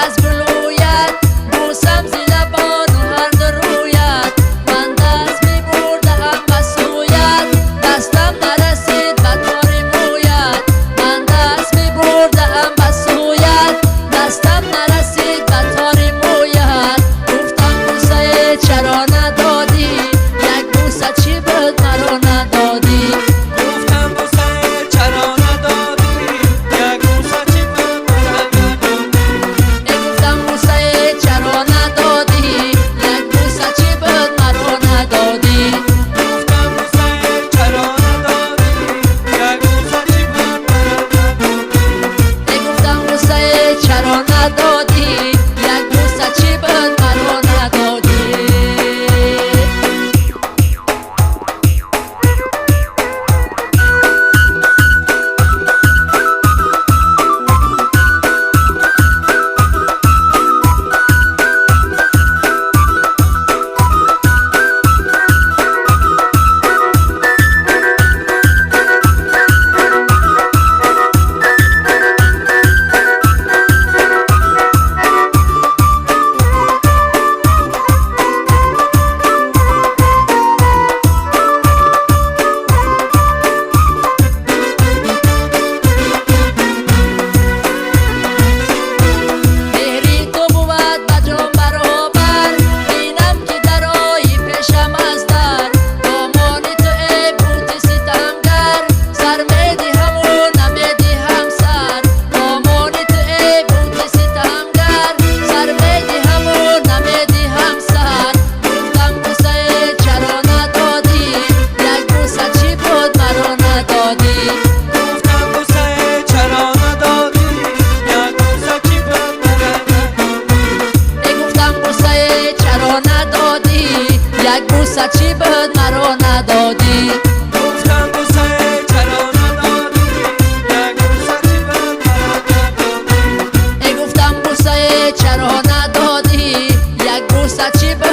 از گلویت، بوسم زی لبان و هر دو رویت. من دست می بردم به سویت، دستم نرسید به تار مویت. من دست می بردم به سویت، دستم نرسید به تار مویت. گفتم بوسه چرا ندادی، یک بوسه چی بود مرا ندادی. گفتم بوسه چرا ندادی، یک بوسه چی بود مرا ندادی. گفتم بوسه چرا ندادی، یک بوسه چی بود مرا ندادی. گفتم بوسه چرا ندادی، یک بوسه چی بود مرا ندادی. گفتم بوسه چرا ندادی، یک بوسه چی بود مرا ندادی. یک بوسه چی بود مرا ندادی. گفتم بوسه چرا ندادی، یک بوسه چی بود مرا ندادی. گفتم بوسه چرا ندادی، یک بوسه چی بود